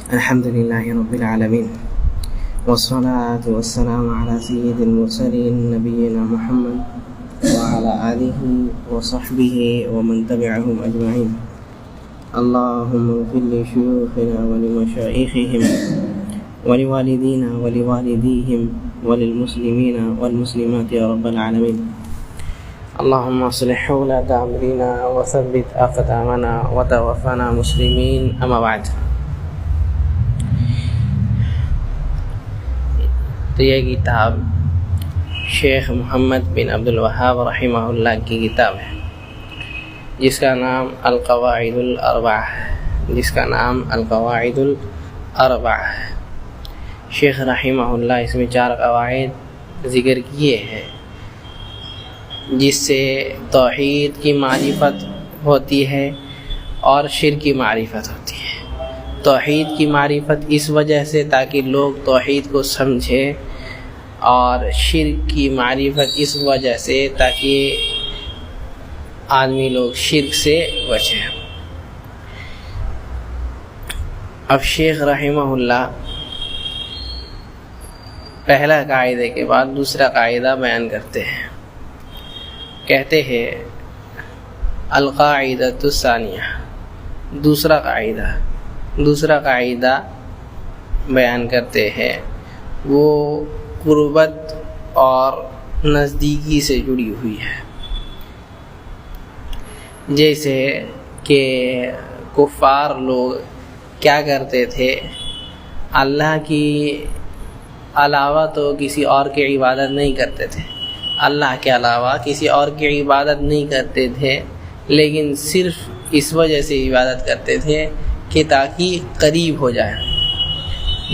الحمد لله رب العالمين والصلاة والسلام على سيد المرسلين نبينا محمد وعلى آله وصحبه ومن تبعهم أجمعين. اللهم اغفر لشيوخنا ولمشايخهم ولوالدينا ولوالديهم وللمسلمين والمسلمات يا رب العالمين. اللهم اصلح ولاة أمرنا وثبت أقدامنا وتوفنا مسلمين. أما بعد، تو یہ کتاب شیخ محمد بن عبد الوہاب رحمہ اللہ کی کتاب ہے جس کا نام القواعد الاربعہ ہے. شیخ رحمہ اللہ اس میں 4 قواعد ذکر کیے ہیں جس سے توحید کی معرفت ہوتی ہے اور شرک کی معرفت ہوتی ہے. توحید کی معرفت اس وجہ سے تاکہ لوگ توحید کو سمجھیں، اور شرک کی معرفت اس وجہ سے تاکہ آدمی لوگ شرک سے بچیں. اب شیخ رحمہ اللہ پہلا قاعدے کے بعد دوسرا قاعدہ بیان کرتے ہیں. کہتے ہیں القاعدۃ الثانیہ، دوسرا قاعدہ بیان کرتے ہیں. وہ قربت اور نزدیکی سے جڑی ہوئی ہے. جیسے کہ کفار لوگ کیا کرتے تھے، اللہ کی علاوہ تو کسی اور کی عبادت نہیں کرتے تھے، اللہ کے علاوہ کسی اور کی عبادت نہیں کرتے تھے، لیکن صرف اس وجہ سے عبادت کرتے تھے کہ تاکہ قریب ہو جائے.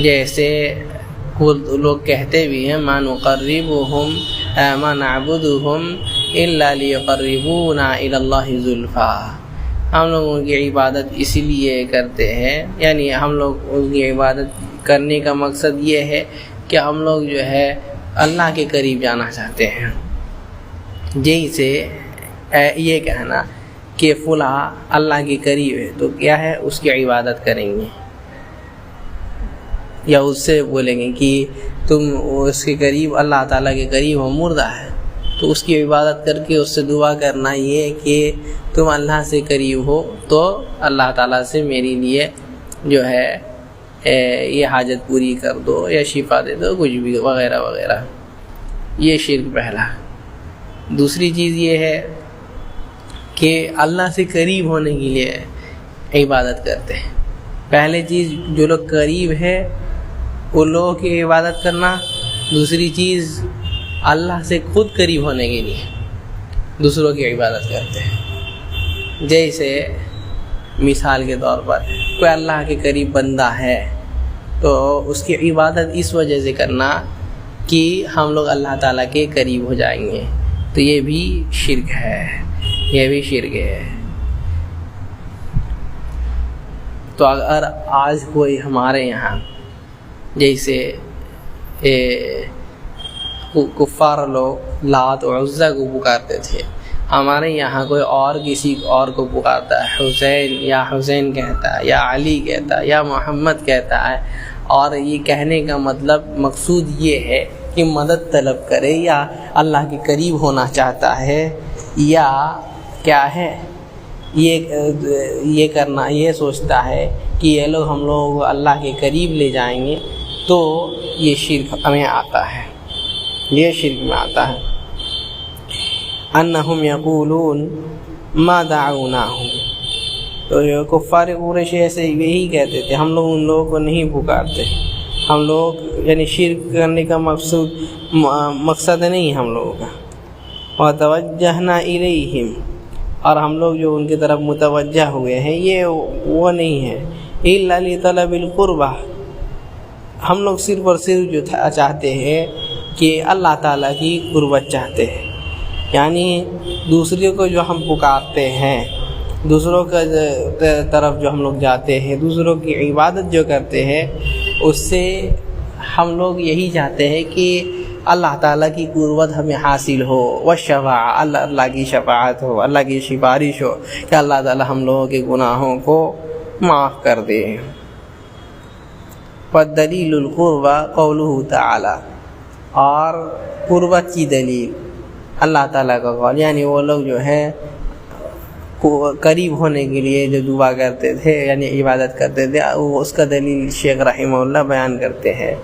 جیسے لوگ کہتے بھی ہیں ما نعبدهم الا لیقربونا الی اللہ زلفیٰ. ہم لوگ ان کی عبادت اسی لیے کرتے ہیں، یعنی ہم لوگ ان کی عبادت کرنے کا مقصد یہ ہے کہ ہم لوگ جو ہے اللہ کے قریب جانا چاہتے ہیں. جیسے یہ کہنا کہ فلاں اللہ کے قریب ہے تو کیا ہے، اس کی عبادت کریں گے، یا اس سے بولیں گے کہ تم اس کے قریب، اللہ تعالیٰ کے قریب ہو، مردہ ہے تو اس کی عبادت کر کے اس سے دعا کرنا یہ کہ تم اللہ سے قریب ہو تو اللہ تعالیٰ سے میرے لیے جو ہے یہ حاجت پوری کر دو یا شفا دے دو، کچھ بھی وغیرہ وغیرہ. یہ شرک پہلا. دوسری چیز یہ ہے کہ اللہ سے قریب ہونے کے لیے عبادت کرتے ہیں. پہلے چیز جو لوگ قریب ہے ان لوگوں کی عبادت کرنا. دوسری چیز اللہ سے خود قریب ہونے کے لیے دوسروں کی عبادت کرتے ہیں. جیسے مثال کے طور پر کوئی اللہ کے قریب بندہ ہے تو اس کی عبادت اس وجہ سے کرنا کہ ہم لوگ اللہ تعالیٰ کے قریب ہو جائیں گے، تو یہ بھی شرک ہے. تو اگر آج کوئی ہمارے یہاں جیسے کفار لوگ لات و عزیٰ کو پکارتے تھے، ہمارے یہاں کوئی اور کسی اور کو پکارتا ہے، حسین کہتا ہے، یا علی کہتا ہے، یا محمد کہتا ہے، اور یہ کہنے کا مقصود یہ ہے کہ مدد طلب کرے یا اللہ کے قریب ہونا چاہتا ہے، یا کیا ہے یہ کرنا، یہ سوچتا ہے کہ یہ لوگ ہم لوگ اللہ کے قریب لے جائیں گے، تو یہ شرک میں آتا ہے. انہم یقولون ما دعوناہم. تو کفار قریش ایسے یہی کہتے تھے، ہم لوگ ان لوگوں کو نہیں پکارتے، ہم لوگ یعنی شرک کرنے کا مقصد نہیں ہم لوگوں کا. وتوجہنا الیہم، اور ہم لوگ جو ان کی طرف متوجہ ہوئے ہیں یہ وہ نہیں ہے. الا لطلب القربہ، ہم لوگ صرف اور صرف جو چاہتے ہیں کہ اللہ تعالیٰ کی قربت چاہتے ہیں. یعنی دوسرے کو جو ہم پکارتے ہیں، دوسروں کا طرف جو ہم لوگ جاتے ہیں، دوسروں کی عبادت جو کرتے ہیں، اس سے ہم لوگ یہی چاہتے ہیں کہ اللہ تعالیٰ کی قربت ہمیں حاصل ہو، والشفاعہ، اللہ کی شفاعت ہو، اللہ کی سفارش ہو کہ اللہ تعالیٰ ہم لوگوں کے گناہوں کو معاف کر دے. والدلیل القربہ قولہ تعالی، اور قربت کی دلیل اللہ تعالیٰ کا قول، یعنی وہ لوگ جو ہے قریب ہونے کے لیے جو دعا کرتے تھے یعنی عبادت کرتے تھے، وہ اس کا دلیل شیخ رحمہ اللہ بیان کرتے ہیں۔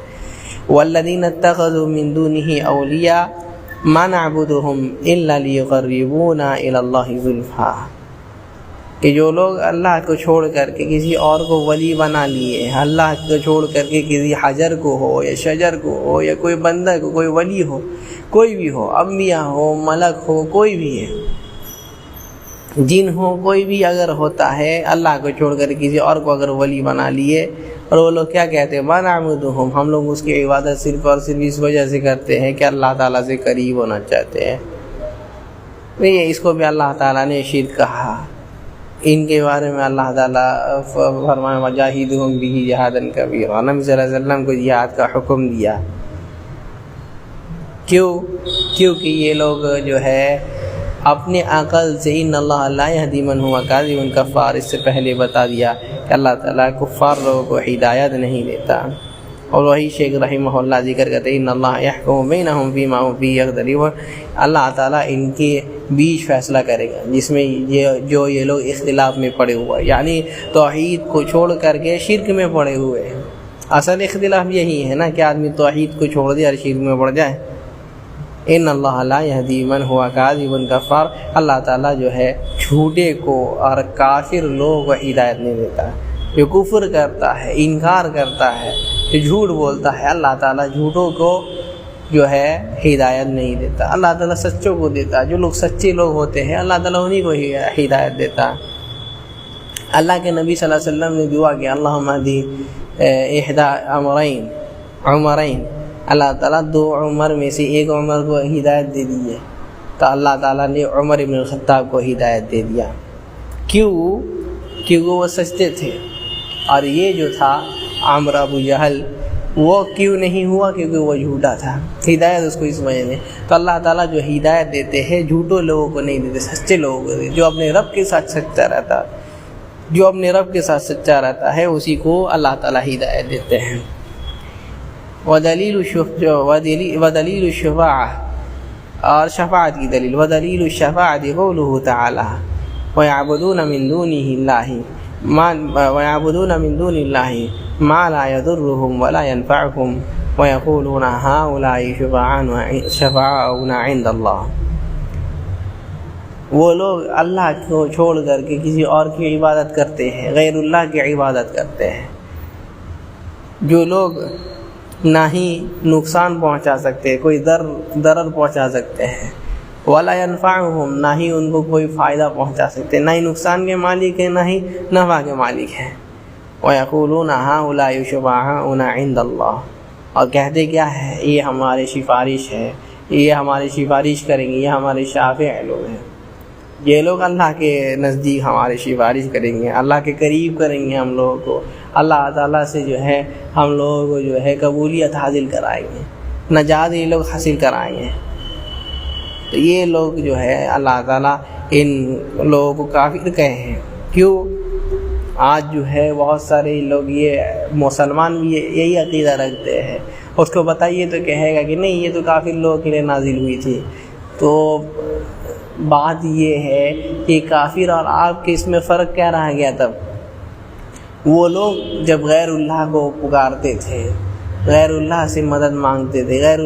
والذین اتخذوا من دونہ اولیاء ما نعبدهم الا لیقربونا الی اللہ زلفیٰ، کہ جو لوگ اللہ کو چھوڑ کر کے کسی اور کو ولی بنا لیے، اللہ کو چھوڑ کر کے کسی حجر کو ہو یا شجر کو ہو یا کوئی بندہ کو، کوئی ولی ہو، کوئی بھی ہو، انبیاء ہو، ملک ہو، کوئی بھی ہے، جن ہو، کوئی بھی اگر ہوتا ہے، اللہ کو چھوڑ کر کسی اور کو اگر ولی بنا لیے، اور وہ لوگ کیا کہتے ہیں، ما نعبدهم، ہم لوگ اس کی عبادت صرف اور صرف اس وجہ سے کرتے ہیں کہ اللہ تعالیٰ سے قریب ہونا چاہتے ہیں۔ نہیں، اس کو بھی اللہ تعالیٰ نے شرک کہا۔ ان کے بارے میں اللہ تعالیٰ فرمایا وجاہدہم بہ جہادا کبیرا، نبی صلی اللہ علیہ وسلم کو جہاد کا حکم دیا۔ کیونکہ یہ لوگ جو ہے اپنے عقل سے، ان اللہ لا یہدی من ھو کاذب کفار، اس سے پہلے بتا دیا کہ اللہ تعالیٰ کفار لوگوں کو ہدایت نہیں دیتا۔ اور وہی شیخ رحمہ اللہ ذکر کرتے ہیں ان اللہ یحکم بینہم فیما ھم فیہ یختلفون، اللہ تعالیٰ ان کے بیچ فیصلہ کرے گا جس میں جو یہ لوگ اختلاف میں پڑے ہوئے، یعنی توحید کو چھوڑ کر کے شرک میں پڑے ہوئے ہیں۔ اصل اختلاف یہی ہے نا کہ آدمی توحید کو چھوڑ دے اور شرک میں پڑ جائے۔ ان اللہ لا یہدی من ھو کاذب کفار، اللہ تعالیٰ جو ہے جھوٹے کو اور کافر لوگوں کو ہدایت نہیں دیتا۔ جو کفر کرتا ہے، انکار کرتا ہے، جو جھوٹ بولتا ہے، اللہ تعالیٰ جھوٹوں کو جو ہے ہدایت نہیں دیتا، اللہ تعالیٰ سچوں کو دیتا۔ جو لوگ سچے لوگ ہوتے ہیں اللہ تعالیٰ انہیں کو ہدایت دیتا۔ اللہ کے نبی صلی اللہ علیہ وسلم نے دعا کی اللہم اہدی احدی عمرین، اللہ تعالیٰ دو عمر میں سے ایک عمر کو ہدایت دے دیے، تو اللہ تعالیٰ نے عمر بن الخطاب کو ہدایت دے دیا۔ کیونکہ وہ سچتے تھے، اور یہ جو تھا عمرو ابو جہل، وہ کیوں نہیں ہوا؟ کیونکہ وہ جھوٹا تھا۔ ہدایت اس کو اس وجہ سے، تو اللہ تعالیٰ جو ہدایت دیتے ہیں جھوٹوں لوگوں کو نہیں دیتے، سچے لوگوں کو دیتے۔ جو اپنے رب کے ساتھ سچا رہتا ہے اسی کو اللہ تعالیٰ ہدایت دیتے ہیں۔ ودلیل الشفاعہ، اور شفاعت کی دلیل، ودلیل الشفاعت قولہ تعالی وَيَعْبُدُونَ مِن دُونِ اللَّهِ مَا لَا يَضُرُّهُمْ وَلَا يَنفَعُهُمْ وَيَقُولُونَ هَؤُلَاءِ شُفَعَاؤُنَا عِندَ اللَّهِ، وہ لوگ اللہ کو چھوڑ کر کے کسی اور کی عبادت کرتے ہیں، غیر اللہ کی عبادت کرتے ہیں، جو لوگ نہ ہی نقصان پہنچا سکتے، کوئی ضرر پہنچا سکتے ہیں، ولا ينفعهم، نہ ہی ان کو کوئی فائدہ پہنچا سکتے، نہ ہی نقصان کے مالک ہیں نہ ہی نفع کے مالک ہیں۔ وَيَقُولُونَ هَؤُلَاءِ شُفَعَاؤُنَا عِندَ اللَّهِ، اور کہتے کیا ہے، یہ ہمارے سفارش ہے، یہ ہماری سفارش کریں گے، یہ ہمارے شافع لوگ ہیں، یہ لوگ اللہ کے نزدیک ہماری سفارش کریں گے، اللہ کے قریب کریں گے ہم لوگوں کو، اللہ تعالیٰ سے جو ہے ہم لوگوں کو جو ہے قبولیت حاصل کرائیں گے، نجات یہ لوگ حاصل کرائیں گے۔ تو یہ لوگ جو ہے اللہ تعالیٰ ان لوگوں کو کافر کہے ہیں۔ کیوں؟ آج جو ہے بہت سارے لوگ، یہ مسلمان بھی یہی عقیدہ رکھتے ہیں، اس کو بتائیے تو کہے گا کہ نہیں یہ تو کافر لوگوں کے لیے نازل ہوئی تھی۔ تو بات یہ ہے کہ کافر اور آپ کے اس میں فرق کیا رہ گیا؟ تب وہ لوگ جب غیر اللہ کو پکارتے تھے، غیر اللہ سے مدد مانگتے تھے، غیر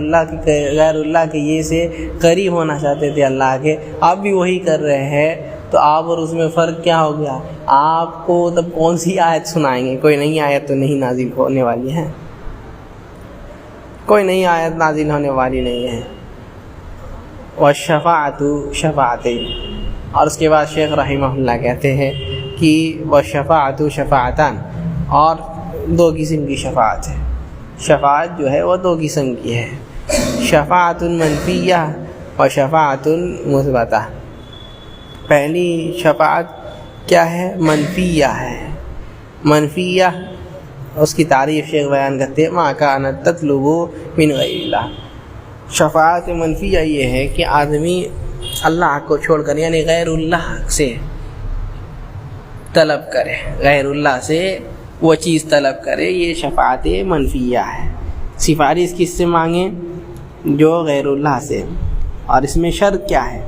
اللہ کے یہ سے قریب ہونا چاہتے تھے اللہ کے، آپ بھی وہی کر رہے ہیں، تو آپ اور اس میں فرق کیا ہو گیا؟ آپ کو تب کون سی آیت سنائیں گے؟ کوئی نئی آیت تو نہیں نازل ہونے والی ہے، کوئی نئی آیت نازل ہونے والی نہیں ہے۔ والشفاعۃ شفاعتین، اور اس کے بعد شیخ رحمہ اللہ کہتے ہیں کہ والشفاعۃ شفاعتان، اور دو قسم کی شفاعت ہے۔ شفاعت جو ہے وہ دو قسم کی ہے، شفاعت منفیہ و شفاعت مثبتہ۔ پہلی شفاعت کیا ہے؟ منفیہ ہے۔ منفیہ اس کی تعریف شیخ بیان کرتے ہیں ما کانت تطلب من غیر اللہ۔ شفاعت منفیہ یہ ہے کہ آدمی اللہ کو چھوڑ کر یعنی غیر اللہ سے طلب کرے، غیر اللہ سے وہ چیز طلب کرے، یہ شفاعت منفیہ ہے۔ سفارش کس سے مانگیں؟ جو غیر اللہ سے۔ اور اس میں شرط کیا ہے؟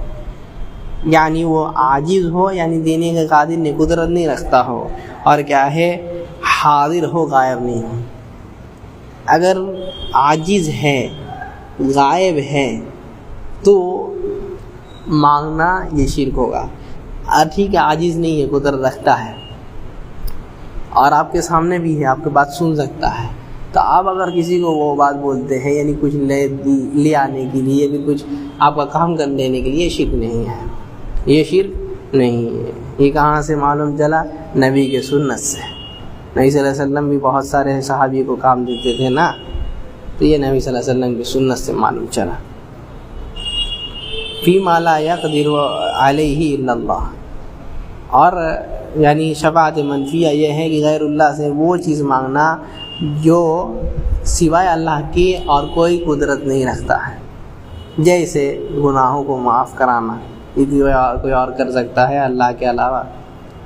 یعنی وہ عاجز ہو، یعنی دینے کے قادر نہیں، قدرت نہیں رکھتا ہو، اور کیا ہے، حاضر ہو، غائب نہیں ہو۔ اگر عاجز ہے، غائب ہے، تو مانگنا یہ شرک ہوگا۔ ٹھیک ہے، عاجز نہیں ہے، قدرت رکھتا ہے اور آپ کے سامنے بھی ہے، آپ کی بات سن سکتا ہے، تو آپ اگر کسی کو وہ بات بولتے ہیں، یعنی کچھ لے آنے کے لیے یا پھر کچھ آپ کا کام کر دینے کے لیے، یہ شرک نہیں ہے، یہ شرک نہیں ہے۔ یہ کہاں سے معلوم چلا؟ نبی کے سنت سے۔ نبی صلی اللہ علیہ وسلم بھی بہت سارے صحابی کو کام دیتے تھے نا، تو یہ نبی صلی اللہ علیہ وسلم کی سنت سے معلوم چلا۔ فیما لا یقدر علیہ الا اللہ۔ اور یعنی شفاعت منفیہ یہ ہے کہ غیر اللہ سے وہ چیز مانگنا جو سوائے اللہ کے اور کوئی قدرت نہیں رکھتا ہے، جیسے گناہوں کو معاف کرانا، یہ کوئی اور کر سکتا ہے، اللہ کے علاوہ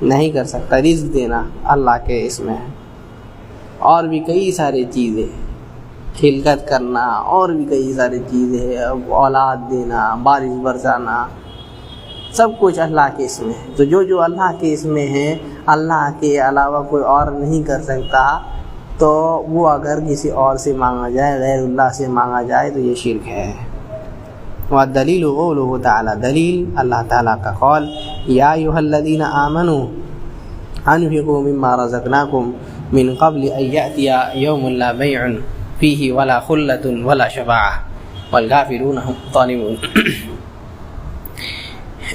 نہیں کر سکتا۔ رزق دینا اللہ کے اس میں ہے، اور بھی کئی ساری چیزیں، خلقت کرنا، اور بھی کئی ساری چیزیں، اولاد دینا، بارش برسانا، سب کچھ اللہ کے اس میں ہے۔ تو جو اللہ کے اس میں ہے، اللہ کے علاوہ کوئی اور نہیں کر سکتا، تو وہ اگر کسی اور سے مانگا جائے، غیر اللہ سے مانگا جائے، تو یہ شرک ہے۔ والدلیل قولہ تعالی، دلیل اللہ تعالیٰ کا قول، یا ایھا الذین آمنوا انفقوا مما رزقناکم من قبل ان یأتی یوم لا بیع فیہ ولا خلۃ ولا شفاعۃ والکافرون هم الظالمون۔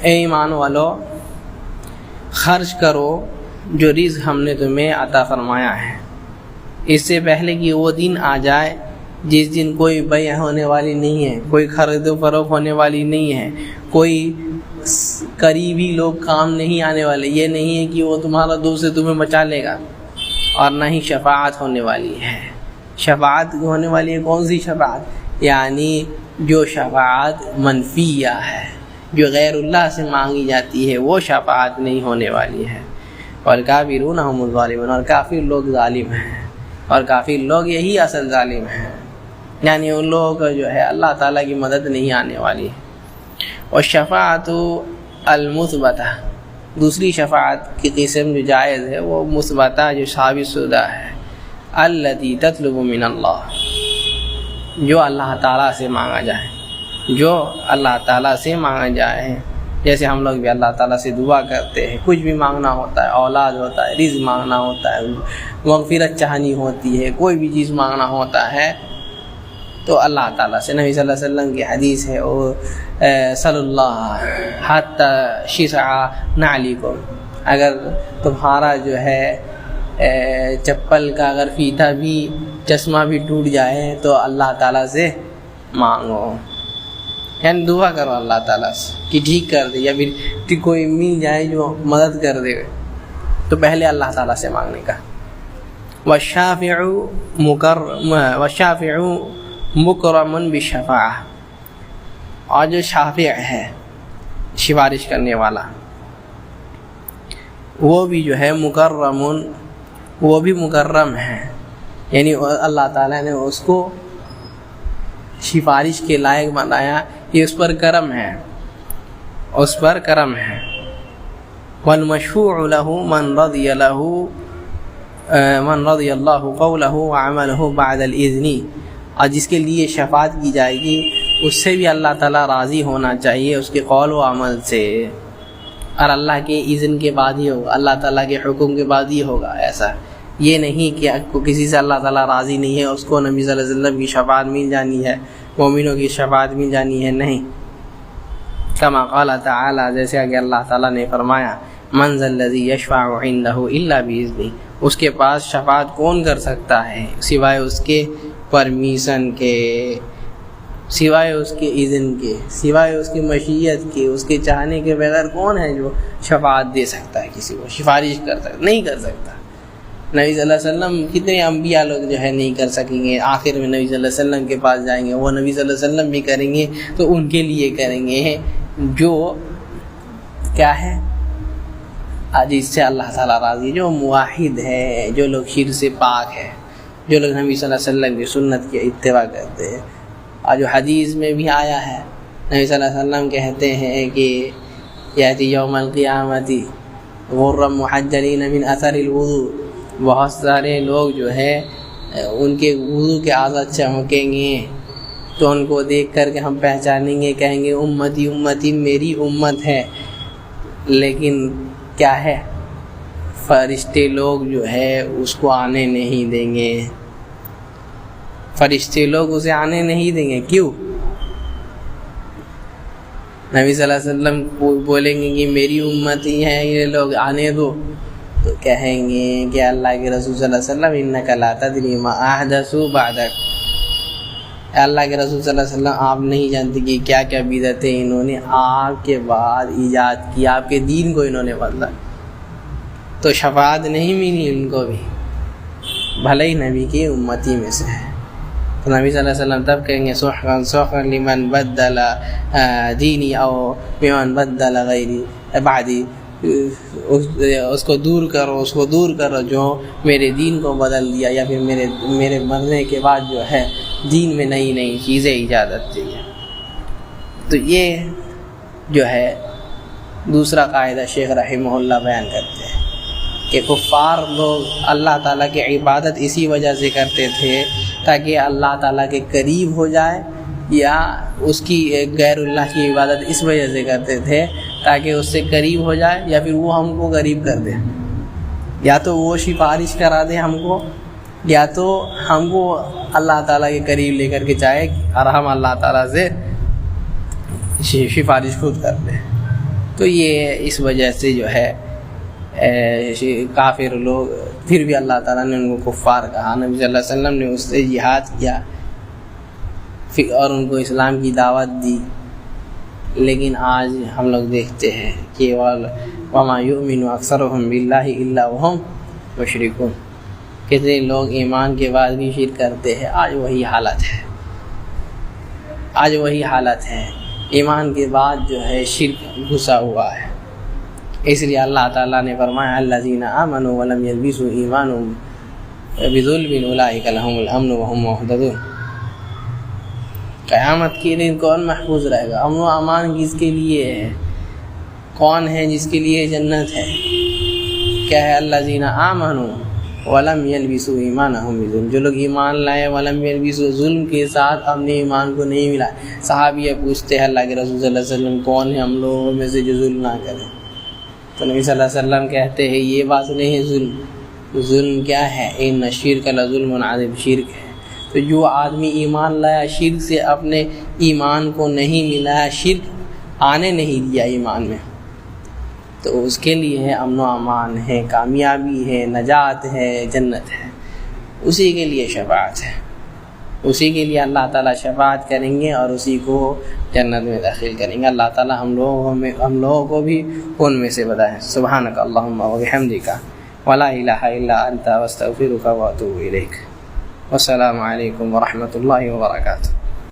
اے ایمان والو، خرچ کرو جو رزق ہم نے تمہیں عطا فرمایا ہے، اس سے پہلے کہ وہ دن آ جائے جس دن کوئی بیع ہونے والی نہیں ہے، کوئی خرید و فروخت ہونے والی نہیں ہے، کوئی قریبی لوگ کام نہیں آنے والے، یہ نہیں ہے کہ وہ تمہارا دوست سے تمہیں بچا لے گا، اور نہ ہی شفاعت ہونے والی ہے۔ شفاعت ہونے والی ہے کون سی شفاعت؟ یعنی جو شفاعت منفیہ ہے، جو غیر اللہ سے مانگی جاتی ہے، وہ شفاعت نہیں ہونے والی ہے۔ والکافرون هم الظالمون، اور کافر لوگ ظالم ہیں، اور کافر لوگ یہی اصل ظالم ہیں، یعنی ان لوگوں کا جو ہے اللہ تعالیٰ کی مدد نہیں آنے والی ہے۔ والشفاعت المثبتہ، دوسری شفاعت کی قسم جو جائز ہے وہ مثبتہ، جو ثابت شدہ ہے، التی تطلب من اللہ، جو اللہ تعالیٰ سے مانگا جائے، جو اللہ تعالیٰ سے مانگا جائے۔ جیسے ہم لوگ بھی اللہ تعالیٰ سے دعا کرتے ہیں، کچھ بھی مانگنا ہوتا ہے، اولاد ہوتا ہے، رزق مانگنا ہوتا ہے، مغفرت چاہنی ہوتی ہے، کوئی بھی چیز مانگنا ہوتا ہے، تو اللہ تعالیٰ سے۔ نبی صلی اللہ علیہ وسلم کی حدیث ہے، صلی اللہ حتی شسع نعلکم، اگر تمہارا جو ہے چپل کا اگر فیتہ بھی، چشمہ بھی ٹوٹ جائے، تو اللہ تعالیٰ سے مانگو، یعنی دعا کرو اللہ تعالیٰ سے کہ ٹھیک کر دے، یا پھر کوئی مل جائے جو مدد کر دے، تو پہلے اللہ تعالیٰ سے مانگنے کا۔ والشافع مکرم بالشفاعہ، اور جو شافع ہے، سفارش کرنے والا، وہ بھی جو ہے مکرم، وہ بھی مکرم ہے، یعنی اللہ تعالیٰ نے اس کو سفارش کے لائق بنایا، یہ اس پر کرم ہے، اس پر کرم ہے۔ والمشفوع له من رضی اللہ قولہ وعملہ بعد الاذن، اور جس کے لیے شفاعت کی جائے گی اس سے بھی اللہ تعالیٰ راضی ہونا چاہیے، اس کے قول و عمل سے، اور اللہ کے اذن کے بعد ہی ہوگا، اللہ تعالیٰ کے حکم کے بعد ہی ہوگا۔ ایسا یہ نہیں کہ کسی سے اللہ تعالیٰ راضی نہیں ہے اس کو نبی صلی اللہ علیہ وسلم کی شفاعت مل جانی ہے، مومنوں کی شفاعت مل جانی ہے، نہیں۔ کما قال تعالی، جیسے کہ اللہ تعالیٰ نے فرمایا، من ذا الذی یشفع عندہ الا باذنہ، اس کے پاس شفاعت کون کر سکتا ہے سوائے اس کے پرمیشن کے، سوائے اس کے اذن کے، سوائے اس کی مشیت کے، اس کے چاہنے کے بغیر کون ہے جو شفاعت دے سکتا ہے کسی کو، سفارش کر سکتا؟ نہیں کر سکتا۔ نبی صلی اللہ علیہ وسلم، کتنے انبیاء لوگ جو ہے نہیں کر سکیں گے، آخر میں نبی صلی اللہ علیہ وسلم کے پاس جائیں گے، وہ نبی صلی اللہ علیہ وسلم بھی کریں گے، تو ان کے لیے کریں گے جو کیا ہے، جس سے اللہ تعالیٰ راضی ہے، جو موحد ہے، جو لوگ شرک سے پاک ہے، جو لوگ نبی صلی اللہ علیہ وسلم کی سنت کی اتباع کرتے ہیں۔ اور جو حدیث میں بھی آیا ہے، نبی صلی اللہ علیہ وسلم کہتے ہیں کہ یاتی یوم القیامت غرا محجلین من اثر الوضوء، بہت سارے لوگ جو ہے ان کے وضو کے اعضاء چمکیں گے، تو ان کو دیکھ کر کے ہم پہچانیں گے، کہیں گے امتی امتی، میری امت ہے۔ لیکن کیا ہے، فرشتے لوگ جو ہے اس کو آنے نہیں دیں گے، فرشتے لوگ اسے آنے نہیں دیں گے۔ کیوں؟ نبی صلی اللہ علیہ وسلم بولیں گے کہ میری امتی ہیں یہ لوگ، آنے دو، تو کہیں گے کہ اللہ کے رسول صلی اللہ علیہ وسلم انک لا تدری ما احدثوا بعدک، اللہ کے رسول صلی اللہ علیہ وسلم آپ نہیں جانتے کہ کیا کیا بدعتیں انہوں نے آپ کے بعد ایجاد کی، آپ کے دین کو انہوں نے بدلا، تو شفاعت نہیں ملی ان کو بھی، بھلے ہی نبی کی امتی میں سے ہے۔ تو نبی صلی اللہ علیہ وسلم تب کہیں گے سحقا سحقا لمن بدل دینی او بمن بدل غیری بعدی، اس کو دور کرو، اس کو دور کرو جو میرے دین کو بدل دیا، یا پھر میرے مرنے کے بعد جو ہے دین میں نئی نئی چیزیں ایجادت دی ہیں۔ تو یہ جو ہے دوسرا قاعدہ شیخ رحمہ اللہ بیان کرتے ہیں کہ کفار لوگ اللہ تعالیٰ کی عبادت اسی وجہ سے کرتے تھے تاکہ اللہ تعالیٰ کے قریب ہو جائے، یا اس کی غیر اللہ کی عبادت اس وجہ سے کرتے تھے تاکہ اس سے قریب ہو جائے، یا پھر وہ ہم کو قریب کر دے، یا تو وہ سفارش کرا دے ہم کو، یا تو ہم کو اللہ تعالیٰ کے قریب لے کر کے جائے اور ہم اللہ تعالیٰ سے سفارش خود کر دیں۔ تو یہ اس وجہ سے جو ہے کافر لوگ، پھر بھی اللہ تعالیٰ نے ان کو کفار کہا، نبی صلی اللہ علیہ وسلم نے اس سے جہاد کیا اور ان کو اسلام کی دعوت دی۔ لیکن آج ہم لوگ دیکھتے ہیں کہ وَمَا يُؤْمِنُ أَكْثَرُهُمْ بِاللَّهِ إِلَّا وَهُمْ مُشْرِكُونَ، کتنے لوگ ایمان کے بعد بھی شرک کرتے ہیں۔ آج وہی حالت ہے، ایمان کے بعد جو ہے شرک گھسا ہوا ہے۔ اس لیے اللہ تعالیٰ نے فرمایا الذین آمنوا ولم یلبسوا ایمانہم بظلم اولئک لہم الامن وہم مہتدون۔ قیامت کے دن کون محفوظ رہے گا؟ امن و امان کس کے لیے ہے؟ کون ہے جس کے لیے جنت ہے؟ کیا ہے؟ الذین آمنوا ولم یلبسوا ایمانہم بظلم، جو لوگ ایمان لائے ولم یلبسوا، ظلم کے ساتھ اپنے ایمان کو نہیں ملا۔ صحابہ پوچھتے ہیں اللہ کے رسول صلی اللہ علیہ وسلم کون ہے ہم لوگوں میں سے جو ظلم نہ کرے؟ تو نبی صلی اللہ علیہ وسلم کہتے ہیں یہ بات نہیں ہے ظلم کیا ہے؟ ان الشرک لظلم عظیم، شرک ہے۔ تو جو آدمی ایمان لایا شرک سے اپنے ایمان کو نہیں ملایا، شرک آنے نہیں دیا ایمان میں، تو اس کے لیے ہے امن و امان ہے، کامیابی ہے، نجات ہے، جنت ہے، اسی کے لیے شفاعت ہے، اسی کے لیے اللہ تعالیٰ شفاعت کریں گے اور اسی کو جنت میں داخل کریں گے۔ اللہ تعالیٰ ہم لوگوں کو بھی ان میں سے بتائیں۔ سبحانک اللہم و بحمدک ولا الہ الا انت واستغفرک واتوب الیک۔ والسلام علیکم ورحمۃ اللہ وبرکاتہ۔